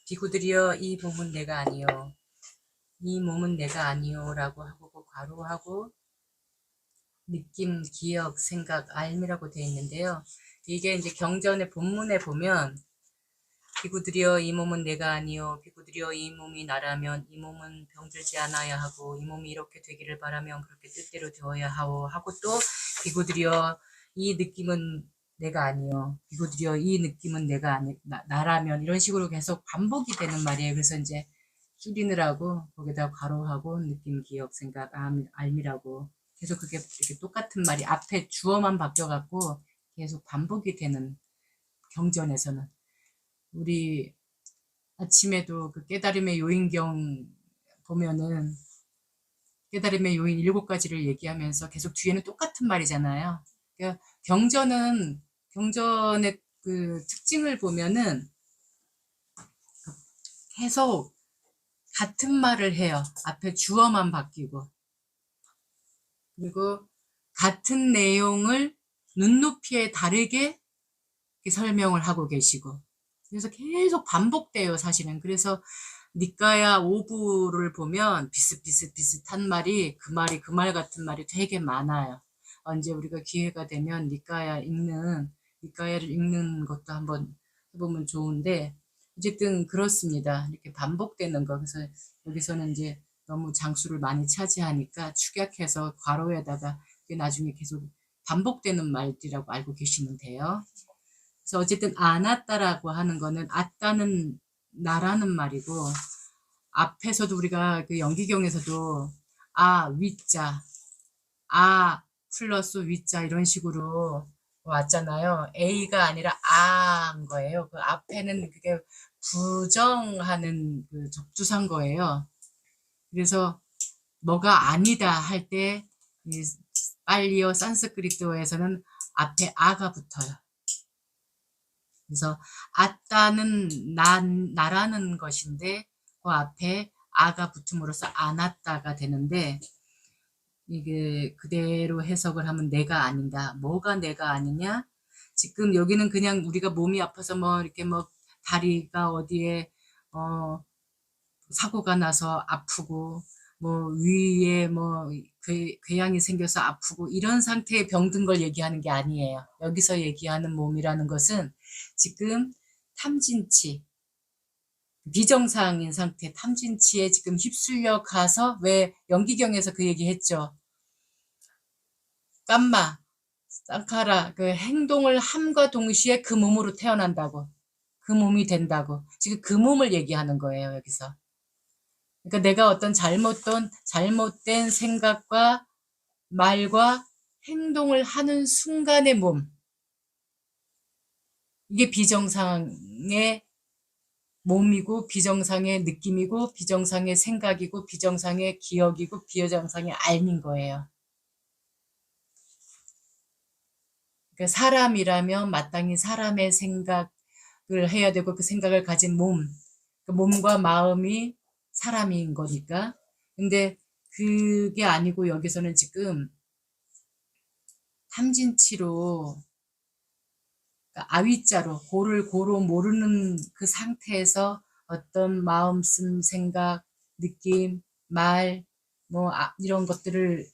비구들이여 이 몸은 내가 아니요 이 몸은 내가 아니요 라고 하고 괄호하고 느낌, 기억, 생각, 알미라고 되어 있는데요. 이게 이제 경전의 본문에 보면 비구들이여 이 몸은 내가 아니요 비구들이여 이 몸이 나라면 이 몸은 병들지 않아야 하고 이 몸이 이렇게 되기를 바라면 그렇게 뜻대로 되어야 하고 또 비구들이여 이 느낌은 내가 아니요 비구들이여 이 느낌은 내가 아니 나라면 이런 식으로 계속 반복이 되는 말이에요. 그래서 이제 줄이느라고 거기다 괄호하고 느낌, 기억, 생각, 알미라고 계속 그게 이렇게 똑같은 말이 앞에 주어만 바뀌어갖고 계속 반복이 되는 경전에서는 우리 아침에도 그 깨달음의 요인경 보면은 깨달음의 요인 7가지를 얘기하면서 계속 뒤에는 똑같은 말이잖아요. 그러니까 경전의 그 특징을 보면은 계속 같은 말을 해요. 앞에 주어만 바뀌고. 그리고 같은 내용을 눈높이에 다르게 설명을 하고 계시고. 그래서 계속 반복돼요, 사실은. 그래서 니까야 5부를 보면 비슷한 말이 그 말 같은 말이 되게 많아요. 언제 우리가 기회가 되면 니까야를 읽는 것도 한번 해보면 좋은데 어쨌든 그렇습니다. 이렇게 반복되는 거. 그래서 여기서는 이제 너무 장수를 많이 차지하니까 축약해서 괄호에다가 나중에 계속 반복되는 말들이라고 알고 계시면 돼요. 그래서 어쨌든 아났다라고 하는 거는 아따는 나라는 말이고 앞에서도 우리가 그 연기경에서도 위자 플러스 위자 이런 식으로 왔잖아요. A가 아니라 아인 거예요. 그 앞에는 그게 부정하는 그 접두사인 거예요. 그래서 뭐가 아니다 할 때 빨리어 산스크리트어에서는 앞에 아가 붙어요. 그래서 아따는 나라는 것인데 그 앞에 아가 붙음으로써 아났다가 되는데 이게 그대로 해석을 하면 내가 아닌가. 뭐가 내가 아니냐? 지금 여기는 그냥 우리가 몸이 아파서 뭐 이렇게 뭐 다리가 어디에 사고가 나서 아프고 뭐 위에 뭐 궤양이 생겨서 아프고 이런 상태에 병든 걸 얘기하는 게 아니에요. 여기서 얘기하는 몸이라는 것은 지금 탐진치 비정상인 상태 탐진치에 지금 휩쓸려 가서 왜 연기경에서 그 얘기 했죠. 깜마 쌍카라 그 행동을 함과 동시에 그 몸으로 태어난다고 그 몸이 된다고 지금 그 몸을 얘기하는 거예요. 여기서 그러니까 내가 어떤 잘못된 생각과 말과 행동을 하는 순간의 몸 이게 비정상의 몸이고 비정상의 느낌이고 비정상의 생각이고 비정상의 기억이고 비정상의 알민 거예요. 그러니까 사람이라면 마땅히 사람의 생각을 해야 되고 그 생각을 가진 몸, 그 몸과 마음이 사람인 거니까. 근데 그게 아니고 여기서는 지금 탐진치로 그러니까 아위자로 고를 고로 모르는 그 상태에서 어떤 마음씀, 생각, 느낌, 말, 뭐 이런 것들을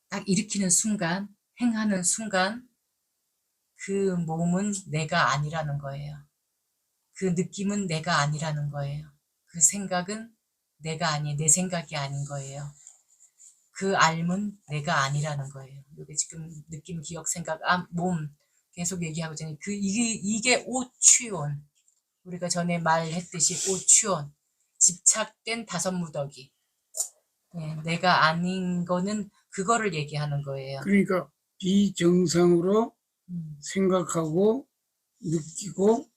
딱 일으키는 순간, 행하는 순간 그 몸은 내가 아니라는 거예요. 그 느낌은 내가 아니라는 거예요. 그 생각은 내가 아니, 내 생각이 아닌 거예요. 그 알은 내가 아니라는 거예요. 여기 지금 느낌, 기억, 생각, 몸 계속 얘기하고 있잖아요. 이게 오취온. 우리가 전에 말했듯이 오취온. 집착된 5무더기. 예, 내가 아닌 거는 그거를 얘기하는 거예요. 그러니까 비정상으로 생각하고 느끼고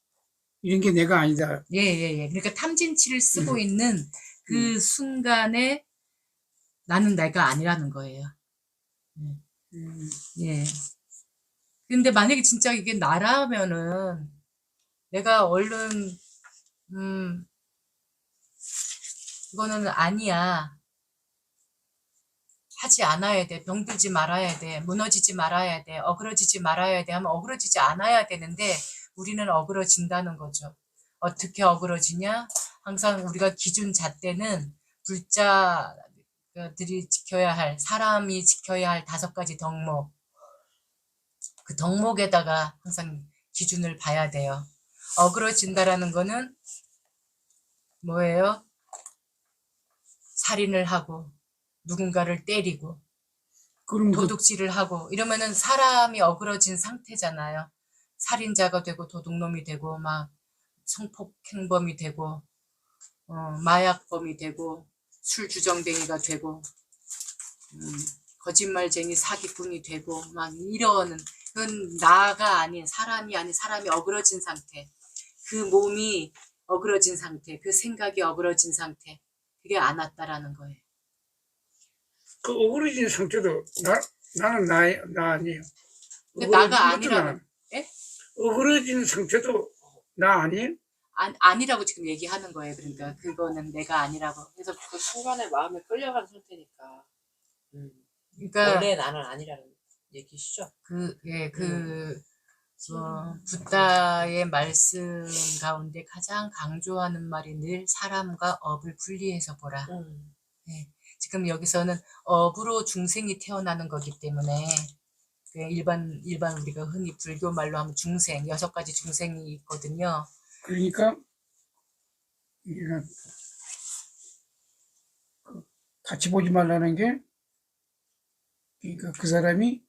이런 게 내가 아니다. 예. 그러니까 탐진치를 쓰고 있는 그 순간에 나는 내가 아니라는 거예요. 예. 근데 만약에 진짜 이게 나라면은 내가 얼른 이거는 아니야. 하지 않아야 돼. 병들지 말아야 돼. 무너지지 말아야 돼. 어그러지지 말아야 돼 하면 어그러지지 않아야 되는데 우리는 어그러진다는 거죠. 어떻게 어그러지냐? 항상 우리가 기준 잣대는 불자들이 지켜야 할, 사람이 지켜야 할 5가지 덕목, 그 덕목에다가 항상 기준을 봐야 돼요. 어그러진다라는 거는 뭐예요? 살인을 하고 누군가를 때리고 그럼 도둑질을 하고 이러면은 사람이 어그러진 상태잖아요. 살인자가 되고 도둑놈이 되고 막 성폭행범이 되고 마약범이 되고 술주정뱅이가 되고 거짓말쟁이 사기꾼이 되고 막 이러는 그건 나가 아닌 사람이 아닌 사람이 어그러진 상태. 그 몸이 어그러진 상태, 그 생각이 어그러진 상태. 그게 안 왔다라는 거예요. 그 어그러진 상태도 나는 나 아니에요. 근데 나가 어그러진 것도 아니라는, 예? 어그러진 상태도 나 아니에요? 아니라고 지금 얘기하는 거예요. 그러니까 그거는 내가 아니라고. 그래서 그 순간에 마음에 끌려간 상태니까. 그러니까 원래 나는 아니라는 얘기시죠? 붓다의 말씀 가운데 가장 강조하는 말이 늘 사람과 업을 분리해서 보라. 네. 지금 여기서는 업으로 중생이 태어나는 거기 때문에 일반 우리가 흔히 불교 말로 하면 중생, 6가지 중생이 있거든요. 그러니까 우리가 같이 보지 말라는 게 그러니까 그 사람이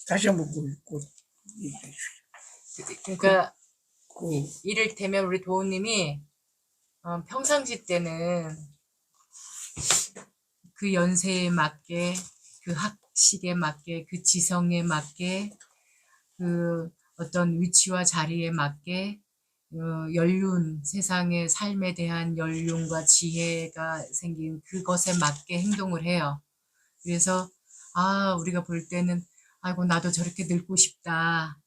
다시 한번 얘기해 주시죠. 그러니까 이를테면 우리 도우님이 평상시 때는 그 연세에 맞게, 그 학식에 맞게, 그 지성에 맞게, 그 어떤 위치와 자리에 맞게 연륜, 세상의 삶에 대한 연륜과 지혜가 생긴 그것에 맞게 행동을 해요. 그래서 우리가 볼 때는 아이고 나도 저렇게 늙고 싶다.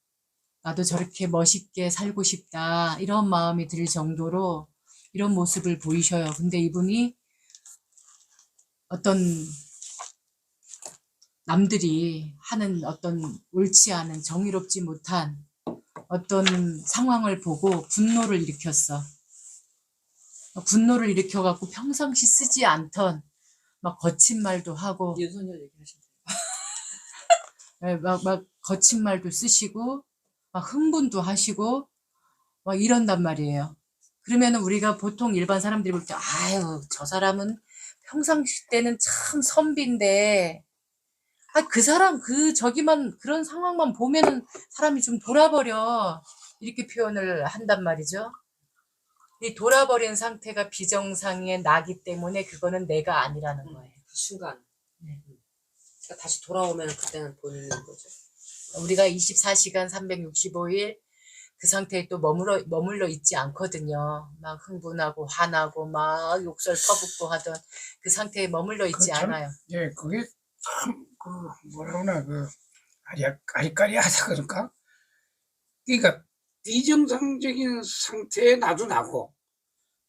나도 저렇게 멋있게 살고 싶다. 이런 마음이 들 정도로 이런 모습을 보이셔요. 근데 이분이 어떤 남들이 하는 어떤 옳지 않은 정의롭지 못한 어떤 상황을 보고 분노를 일으켰어. 분노를 일으켜갖고 평상시 쓰지 않던 막 거친 말도 하고 윤석열 얘기하신대요. 막 거친 말도 쓰시고 막 흥분도 하시고 막 이런단 말이에요. 그러면은 우리가 보통 일반 사람들이 볼 때 아유 저 사람은 평상시 때는 참 선비인데 그 사람 저기만 그런 상황만 보면은 사람이 좀 돌아버려 이렇게 표현을 한단 말이죠. 이 돌아버린 상태가 비정상에 나기 때문에 그거는 내가 아니라는 거예요. 그 순간. 네. 그러니까 다시 돌아오면 그때는 본인인 거죠. 우리가 24시간 365일 그 상태에 또 머물러 있지 않거든요. 막 흥분하고 화나고 막 욕설 퍼붓고 하던 그 상태에 머물러 있지 않아요. 예, 그게 참 뭐라 그러나 아리까리하다 그럴까? 그러니까 비정상적인 상태에 나도 나고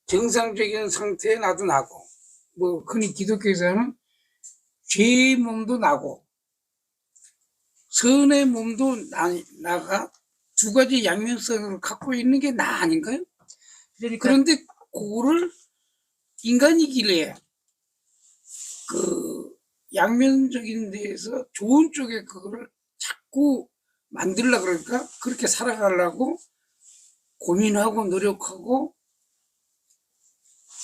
정상적인 상태에 나도 나고 뭐 흔히 기독교에서는 죄의 몸도 나고 선의 몸도 나가 2가지 양면성을 갖고 있는 게 나 아닌가요? 그러니까 그런데 그거를 인간이길래 그 양면적인 데에서 좋은 쪽에 그거를 자꾸 만들려고 그러니까 그렇게 살아가려고 고민하고 노력하고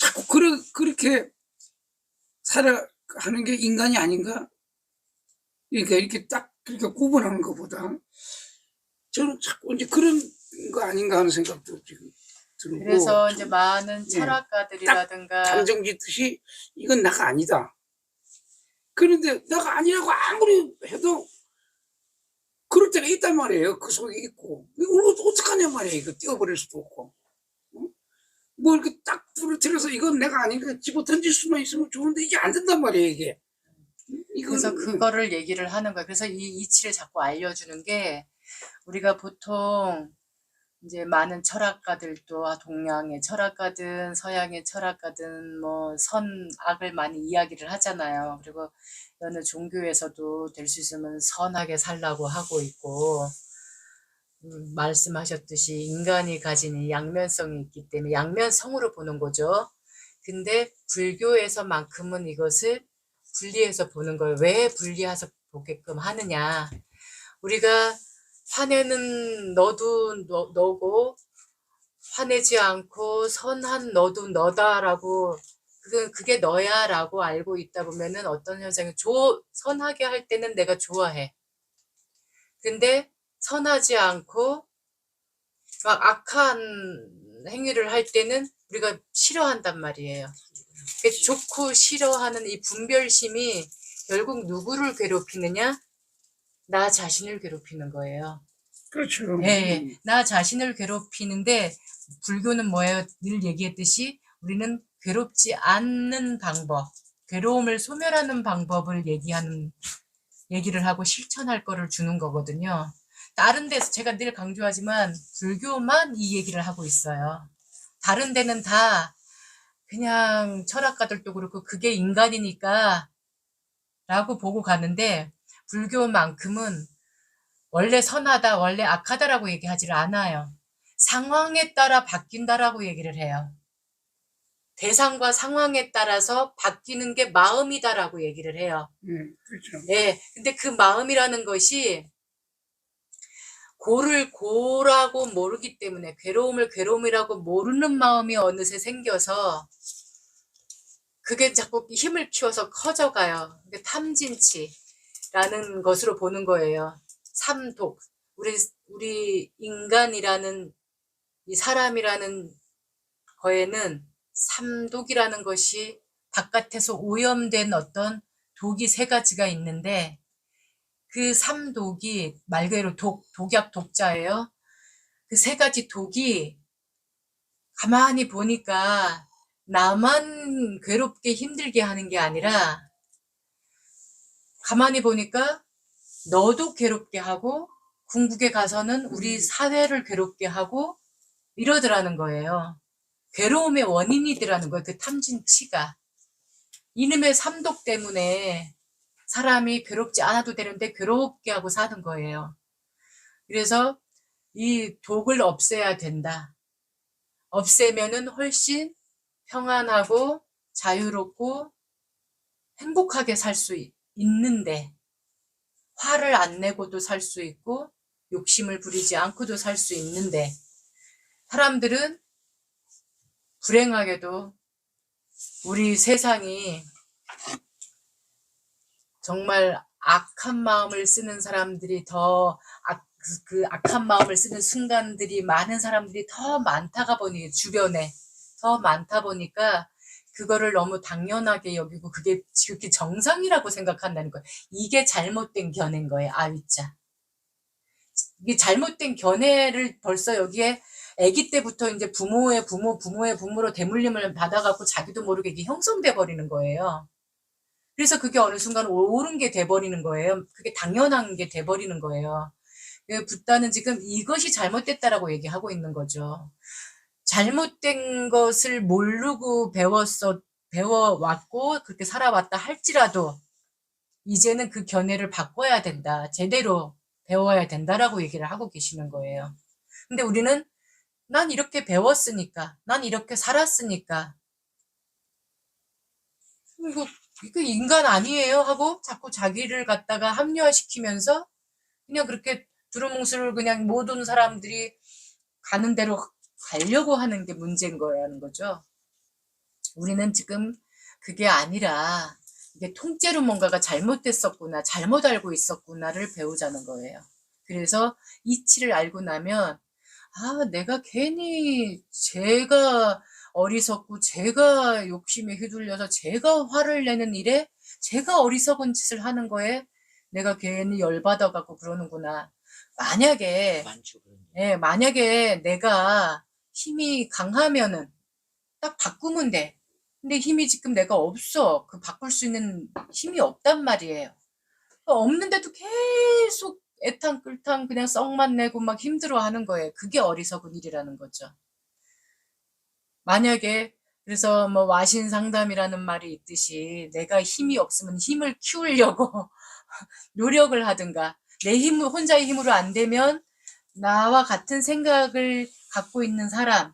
자꾸 그렇게 살아가는 게 인간이 아닌가? 그러니까 이렇게 딱 그렇게 구분하는 것보다 저는 자꾸 이제 그런 거 아닌가 하는 생각도 지금 들고. 그래서 이제 많은 철학가들이라든가 단정짓듯이 이건 나가 아니다. 그런데 나가 아니라고 아무리 해도 그럴 때가 있단 말이에요. 그 속에 있고. 이걸 어떡하냐 말이에요. 이거 띄워버릴 수도 없고. 뭐 이렇게 딱 부러뜨려서 이건 내가 아니니까 집어 던질 수만 있으면 좋은데 이게 안 된단 말이에요. 이게. 그래서 그거를 얘기를 하는 거예요. 그래서 이 이치를 자꾸 알려주는 게 우리가 보통 이제 많은 철학가들도 동양의 철학가든 서양의 철학가든 뭐 선악을 많이 이야기를 하잖아요. 그리고 어느 종교에서도 될 수 있으면 선하게 살라고 하고 있고 말씀하셨듯이 인간이 가진 이 양면성이 있기 때문에 양면성으로 보는 거죠. 근데 불교에서만큼은 이것을 분리해서 보는 거예요. 왜 분리해서 보게끔 하느냐. 우리가 화내는 너도 너고 화내지 않고 선한 너도 너다라고 그게 너야 라고 알고 있다 보면은 어떤 현상이 선하게 할 때는 내가 좋아해. 근데 선하지 않고 막 악한 행위를 할 때는 우리가 싫어한단 말이에요. 좋고 싫어하는 이 분별심이 결국 누구를 괴롭히느냐? 나 자신을 괴롭히는 거예요. 그렇죠. 네, 나 자신을 괴롭히는데 불교는 뭐예요? 늘 얘기했듯이 우리는 괴롭지 않는 방법, 괴로움을 소멸하는 방법을 얘기를 하고 실천할 거를 주는 거거든요. 다른 데서 제가 늘 강조하지만 불교만 이 얘기를 하고 있어요. 다른 데는 다 그냥 철학가들도 그렇고 그게 인간이니까 라고 보고 가는데 불교만큼은 원래 선하다, 원래 악하다라고 얘기하지를 않아요. 상황에 따라 바뀐다라고 얘기를 해요. 대상과 상황에 따라서 바뀌는 게 마음이다라고 얘기를 해요. 그렇죠. 네, 근데 그 마음이라는 것이 고를 고라고 모르기 때문에 괴로움을 괴로움이라고 모르는 마음이 어느새 생겨서 그게 자꾸 힘을 키워서 커져가요. 그게 탐진치라는 것으로 보는 거예요. 삼독. 우리 인간이라는 이 사람이라는 거에는 삼독이라는 것이 바깥에서 오염된 어떤 독이 3가지가 있는데 그 삼독이 말 그대로 독약 독자예요. 그 3가지 독이 가만히 보니까 나만 괴롭게 힘들게 하는 게 아니라 가만히 보니까 너도 괴롭게 하고 궁극에 가서는 우리 사회를 괴롭게 하고 이러더라는 거예요. 괴로움의 원인이더라는 거예요. 그 탐진치가. 이놈의 삼독 때문에 사람이 괴롭지 않아도 되는데 괴롭게 하고 사는 거예요. 그래서 이 독을 없애야 된다. 없애면은 훨씬 평안하고 자유롭고 행복하게 살 수 있는데 화를 안 내고도 살 수 있고 욕심을 부리지 않고도 살 수 있는데 사람들은 불행하게도 우리 세상이 정말 악한 마음을 쓰는 사람들이 그 악한 마음을 쓰는 순간들이 많은 사람들이 더 많다가 보니 주변에 더 많다 보니까 그거를 너무 당연하게 여기고 그게 지극히 정상이라고 생각한다는 거예요. 이게 잘못된 견해인 거예요. 아위자. 이게 잘못된 견해를 벌써 여기에 아기 때부터 이제 부모의 부모로 대물림을 받아갖고 자기도 모르게 이게 형성돼 버리는 거예요. 그래서 그게 어느 순간 옳은 게 돼버리는 거예요. 그게 당연한 게 돼버리는 거예요. 붓다는 지금 이것이 잘못됐다라고 얘기하고 있는 거죠. 잘못된 것을 모르고 배워왔고 그렇게 살아왔다 할지라도 이제는 그 견해를 바꿔야 된다. 제대로 배워야 된다라고 얘기를 하고 계시는 거예요. 근데 우리는 난 이렇게 배웠으니까, 난 이렇게 살았으니까 이거 인간 아니에요 하고 자꾸 자기를 갖다가 합리화시키면서 그냥 그렇게 두루뭉술 그냥 모든 사람들이 가는 대로 가려고 하는 게 문제인 거라는 거죠. 우리는 지금 그게 아니라 이게 통째로 뭔가가 잘못됐었구나, 잘못 알고 있었구나를 배우자는 거예요. 그래서 이치를 알고 나면 내가 괜히 제가 어리석고 제가 욕심에 휘둘려서 제가 화를 내는 일에 제가 어리석은 짓을 하는 거에 내가 괜히 열받아갖고 그러는구나. 만약에 내가 힘이 강하면은 딱 바꾸면 돼. 근데 힘이 지금 내가 없어. 그 바꿀 수 있는 힘이 없단 말이에요. 없는데도 계속 애탕끌탕 그냥 썩만 내고 막 힘들어하는 거예요. 그게 어리석은 일이라는 거죠. 만약에 그래서 뭐 와신 상담이라는 말이 있듯이 내가 힘이 없으면 힘을 키우려고 노력을 하든가 내 힘 혼자의 힘으로 안 되면 나와 같은 생각을 갖고 있는 사람을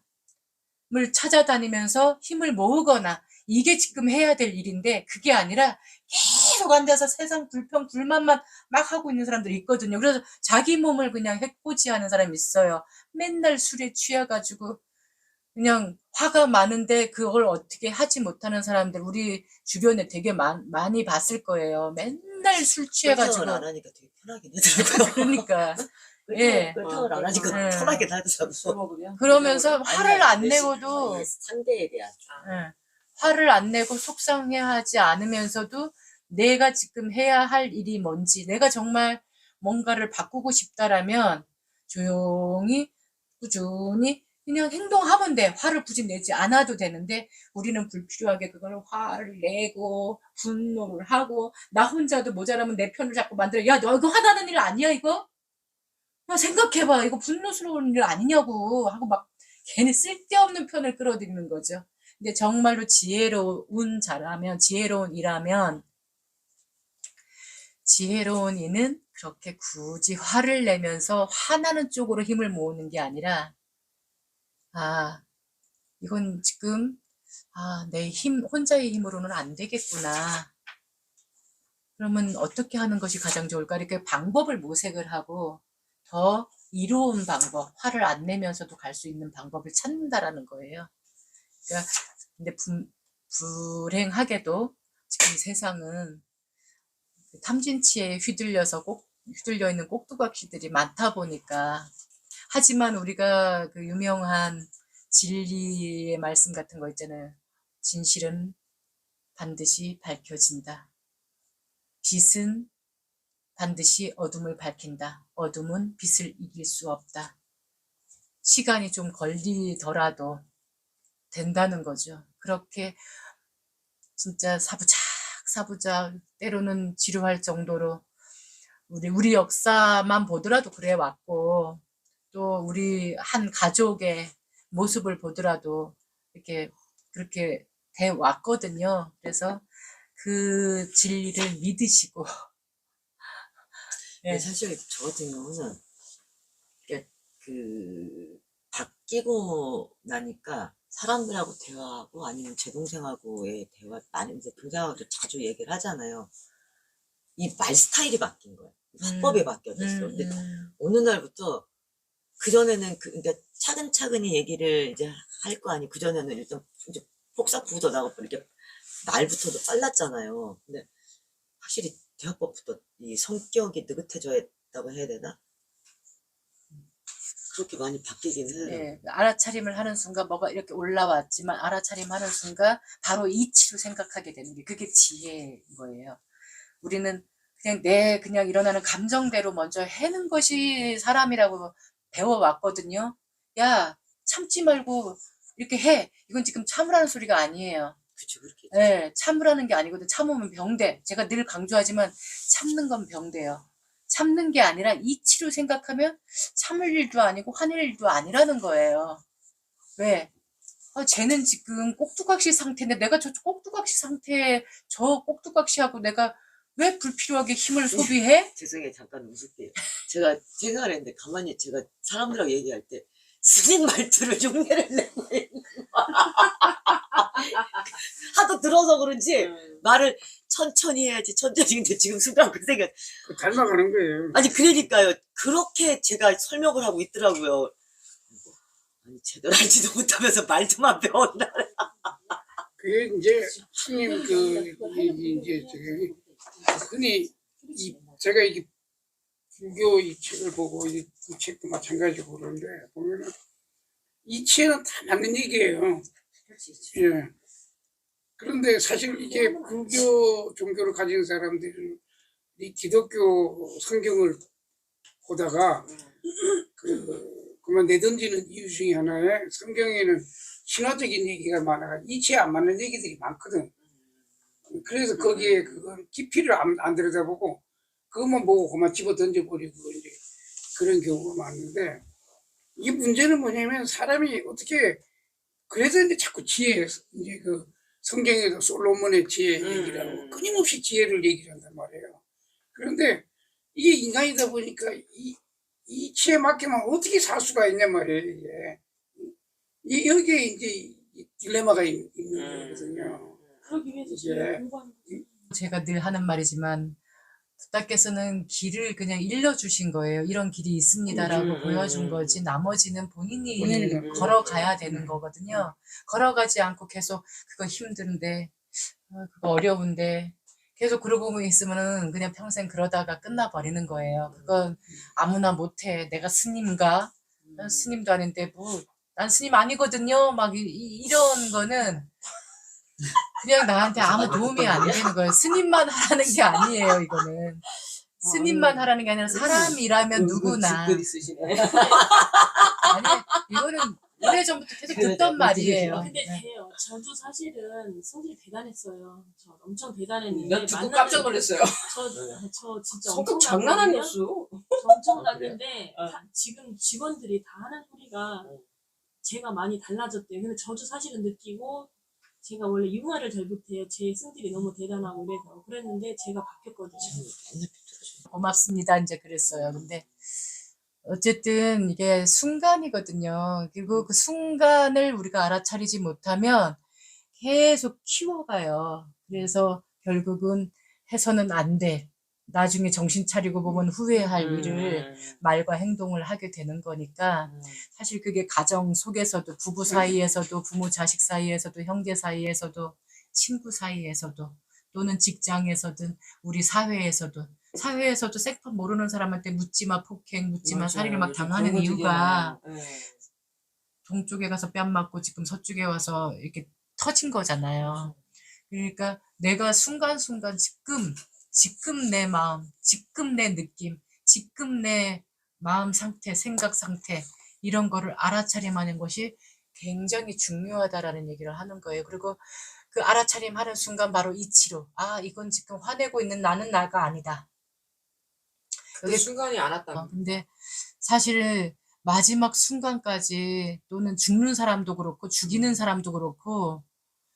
찾아다니면서 힘을 모으거나 이게 지금 해야 될 일인데 그게 아니라 계속 앉아서 세상 불평 불만만 막 하고 있는 사람들이 있거든요. 그래서 자기 몸을 그냥 해코지하는 사람이 있어요. 맨날 술에 취해가지고 그냥 화가 많은데 그걸 어떻게 하지 못하는 사람들 우리 주변에 되게 많이 봤을 거예요. 맨날 술 취해가지고. 꿀탕을 안 하니까 되게 편하긴 하더라고요. 그러니까 예. 꿀탕을 안 하니까 예. 편하긴 하더라고요. 술 먹으면 그러면서 화를 안 아니, 내고도 아니, 상대에 대한 예. 화를 안 내고 속상해하지 않으면서도 내가 지금 해야 할 일이 뭔지 내가 정말 뭔가를 바꾸고 싶다라면 조용히 꾸준히 그냥 행동하면 돼. 화를 굳이 내지 않아도 되는데 우리는 불필요하게 그걸 화를 내고 분노를 하고 나 혼자도 모자라면 내 편을 자꾸 만들어. 야, 너 이거 화나는 일 아니야 이거? 야, 생각해봐. 이거 분노스러운 일 아니냐고 하고 막 괜히 쓸데없는 편을 끌어들이는 거죠. 근데 정말로 지혜로운 자라면 지혜로운 이라면 지혜로운 이는 그렇게 굳이 화를 내면서 화나는 쪽으로 힘을 모으는 게 아니라 이건 지금 내 혼자의 힘으로는 안 되겠구나. 그러면 어떻게 하는 것이 가장 좋을까? 이렇게 방법을 모색을 하고 더 이로운 방법, 화를 안 내면서도 갈 수 있는 방법을 찾는다라는 거예요. 그러니까 근데 불행하게도 지금 세상은 탐진치에 휘둘려 있는 꼭두각시들이 많다 보니까 하지만 우리가 그 유명한 진리의 말씀 같은 거 있잖아요. 진실은 반드시 밝혀진다. 빛은 반드시 어둠을 밝힌다. 어둠은 빛을 이길 수 없다. 시간이 좀 걸리더라도 된다는 거죠. 그렇게 진짜 사부작 때로는 지루할 정도로 우리 역사만 보더라도 그래 왔고 또 우리 한 가족의 모습을 보더라도 이렇게 그렇게 돼 왔거든요. 그래서 그 진리를 믿으시고 근데 사실 저 같은 경우는 그 바뀌고 나니까 사람들하고 대화하고 아니면 제 동생하고의 대화 나는 이제 동생하고도 자주 얘기를 하잖아요. 이 말 스타일이 바뀐 거예요. 화법이 바뀌어졌어. 근데 어느 날부터 그전에는 그러니까 차근차근히 얘기를 이제 할 거 아니 그전에는 일단 이제 폭삭 부도 나고 이렇게 말부터도 빨랐잖아요. 근데 확실히 대화법부터 이 성격이 느긋해졌다고 해야 되나? 그렇게 많이 바뀌긴 해요. 네, 알아차림을 하는 순간 뭐가 이렇게 올라왔지만 알아차림하는 순간 바로 이치로 생각하게 되는 게 그게 지혜인 거예요. 우리는 그냥 일어나는 감정대로 먼저 해는 것이 사람이라고 배워왔거든요. 야, 참지 말고 이렇게 해. 이건 지금 참으라는 소리가 아니에요. 그쵸, 그렇게. 네, 참으라는 게 아니거든. 참으면 병돼. 제가 늘 강조하지만 참는 건 병돼요. 참는 게 아니라 이치로 생각하면 참을 일도 아니고 화낼 일도 아니라는 거예요. 왜? 쟤는 지금 꼭두각시 상태인데 내가 저 꼭두각시 상태에 저 꼭두각시하고 내가 왜 불필요하게 힘을 소비해? 죄송해요, 잠깐 웃을게요. 제가 생각을 했는데 가만히 제가 사람들하고 얘기할 때 스님 말투를 흉내를 내고 있는 거야. 하도 들어서 그런지 말을 천천히 해야지 천천히. 근데 지금 순간 그 생각. 닮아가는 거예요. 아니 그러니까요. 그렇게 제가 설명을 하고 있더라고요. 아니 제대로 알지도 못하면서 말투만 배웠나. 그게 이제 스님 이제 저기 흔히 제가 이게 불교 이 책을 보고 이 책도 마찬가지고 그러는데 보면은 이치에는 다 맞는 얘기예요. 예. 그런데 사실 이게 불교 종교를 가진 사람들은 이 기독교 성경을 보다가 그만 내던지는 이유 중에 하나에 성경에는 신화적인 얘기가 많아가 이치에 안 맞는 얘기들이 많거든. 그래서 거기에 그걸 깊이를 안 들여다보고 그것만 보고 그만 집어 던져버리고 이제 그런 경우가 많은데 이 문제는 뭐냐면 사람이 어떻게 그래서 이제 자꾸 지혜 이제 그 성경에도 솔로몬의 지혜 얘기를 하고 끊임없이 지혜를 얘기를 한단 말이에요. 그런데 이게 인간이다 보니까 이치에 맡기면 어떻게 살 수가 있냔 말이에요, 이게. 여기에 이제 이 딜레마가 있는 거거든요. 그러기 위해서 이제 저희가 공부하는 거죠. 제가 늘 하는 말이지만 부다께서는 길을 그냥 일러주신 거예요. 이런 길이 있습니다라고 보여준 거지 나머지는 본인이 본인이 걸어가야 되는 거거든요. 걸어가지 않고 계속 그거 힘든데 그거 어려운데 계속 그러고 있으면은 그냥 평생 그러다가 끝나버리는 거예요. 그건 아무나 못해. 내가 스님인가? 난 스님도 아닌데 뭐 난 스님 아니거든요. 막 이런 거는 그냥 나한테 아무 도움이 안 되는 거예요. 스님만 하라는 게 아니에요, 이거는. 스님만 하라는 게 아니라 사람이라면 누구나. 짓거리 쓰시네. 아니, 이거는 오래전부터 계속 듣던 말이에요. 근데 네. 돼요. 저도 사실은 성질이 대단했어요. 저 엄청 대단했는데 난 듣고 깜짝 놀랐어요. 저 진짜 성격 엄청 장난 났거든요. 아니었어. 저 엄청 났는데 어. 지금 직원들이 다 하는 소리가 제가 많이 달라졌대요. 근데 저도 사실은 느끼고 제가 원래 융화를 잘 못해요. 제 성질이 너무 대단하고 그랬는데 제가 바뀌었거든요. 고맙습니다. 이제 그랬어요. 근데 어쨌든 이게 순간이거든요. 그리고 그 순간을 우리가 알아차리지 못하면 계속 키워가요. 그래서 결국은 해서는 안 돼. 나중에 정신 차리고 보면 후회할 일을 말과 행동을 하게 되는 거니까 사실 그게 가정 속에서도 부부 사이에서도 부모 자식 사이에서도 형제 사이에서도 친구 사이에서도 또는 직장에서든 우리 사회에서도 생판 모르는 사람한테 묻지마 폭행 묻지마 살인을 막 당하는 이유가 동쪽에 가서 뺨 맞고 지금 서쪽에 와서 이렇게 터진 거잖아요. 그러니까 내가 순간순간 지금 내 마음, 지금 내 느낌, 지금 내 마음 상태, 생각 상태 이런 거를 알아차림하는 것이 굉장히 중요하다라는 얘기를 하는 거예요. 그리고 그 알아차림하는 순간 바로 이치로 이건 지금 화내고 있는 나는 나가 아니다. 그 순간이 안 왔다. 근데 사실 마지막 순간까지 또는 죽는 사람도 그렇고 죽이는 사람도 그렇고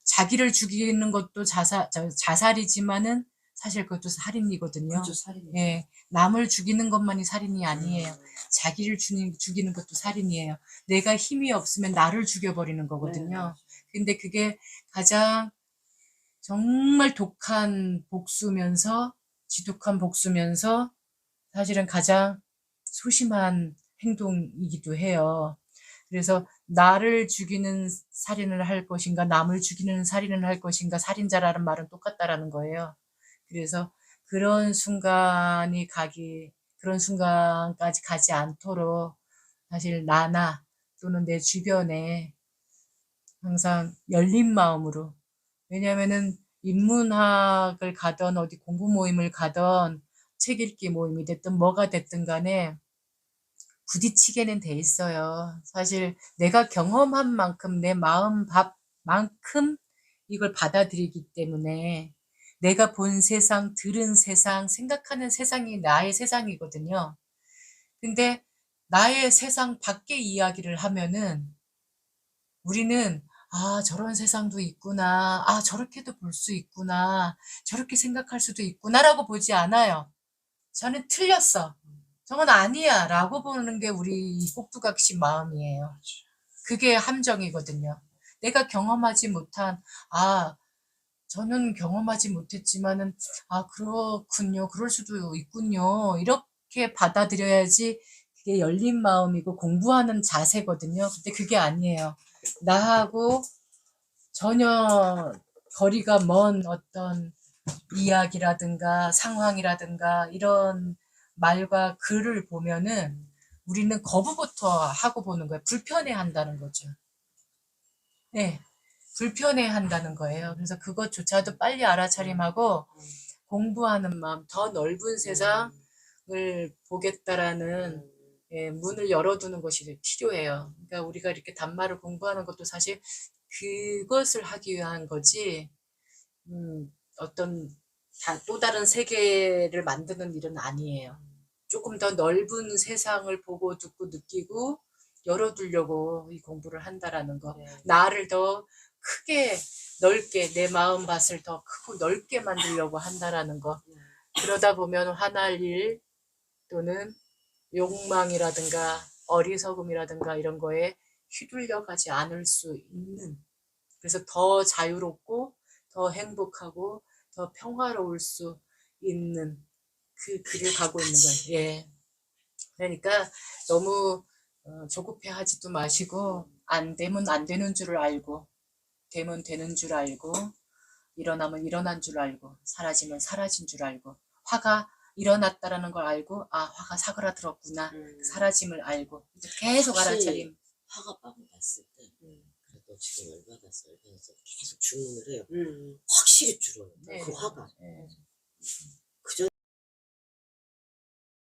자기를 죽이는 것도 자살이지만은 사실 그것도 살인이거든요. 그렇죠, 살인이. 예, 남을 죽이는 것만이 살인이 아니에요. 자기를 죽이는 것도 살인이에요. 내가 힘이 없으면 나를 죽여버리는 거거든요. 근데 그게 가장 정말 독한 복수면서 지독한 복수면서 사실은 가장 소심한 행동이기도 해요. 그래서 나를 죽이는 살인을 할 것인가 남을 죽이는 살인을 할 것인가 살인자라는 말은 똑같다라는 거예요. 그래서 그런 순간까지 가지 않도록 사실 나나 또는 내 주변에 항상 열린 마음으로 왜냐하면은 인문학을 가던 어디 공부 모임을 가던 책 읽기 모임이 됐든 뭐가 됐든 간에 부딪히게는 돼 있어요. 사실 내가 경험한 만큼 내 마음 만큼 이걸 받아들이기 때문에 내가 본 세상, 들은 세상, 생각하는 세상이 나의 세상이거든요. 근데 나의 세상 밖의 이야기를 하면은 우리는 저런 세상도 있구나. 저렇게도 볼 수 있구나. 저렇게 생각할 수도 있구나라고 보지 않아요. 저는 틀렸어. 저건 아니야. 라고 보는 게 우리 꼭두각시 마음이에요. 그게 함정이거든요. 내가 경험하지 못한, 저는 경험하지 못했지만은, 그렇군요. 그럴 수도 있군요. 이렇게 받아들여야지 그게 열린 마음이고 공부하는 자세거든요. 근데 그게 아니에요. 나하고 전혀 거리가 먼 어떤 이야기라든가 상황이라든가 이런 말과 글을 보면은 우리는 거부부터 하고 보는 거예요. 불편해 한다는 거죠. 네. 불편해 한다는 거예요. 그래서 그것조차도 빨리 알아차림하고 공부하는 마음, 더 넓은 세상을 보겠다라는 문을 열어두는 것이 필요해요. 그러니까 우리가 이렇게 단말을 공부하는 것도 사실 그것을 하기 위한 거지, 어떤 또 다른 세계를 만드는 일은 아니에요. 조금 더 넓은 세상을 보고 듣고 느끼고 열어두려고 이 공부를 한다라는 거. 나를 더 크게 넓게 내 마음밭을 더 크고 넓게 만들려고 한다라는 거. 그러다 보면 화날 일 또는 욕망이라든가 어리석음이라든가 이런 거에 휘둘려가지 않을 수 있는, 그래서 더 자유롭고 더 행복하고 더 평화로울 수 있는 그 길을 가고 있는 거예요. 예. 그러니까 너무 조급해하지도 마시고 안 되면 안 되는 줄을 알고 되면 되는 줄 알고 일어나면 일어난 줄 알고 사라지면 사라진 줄 알고 화가 일어났다라는 걸 알고 아 화가 사그라들었구나 사라짐을 알고 계속 혹시 알아차림. 화가 막 났을 때 그래도 지금 열받았어 계속 주문을 해요. 음. 확실히 줄어요. 네. 그 화가. 네.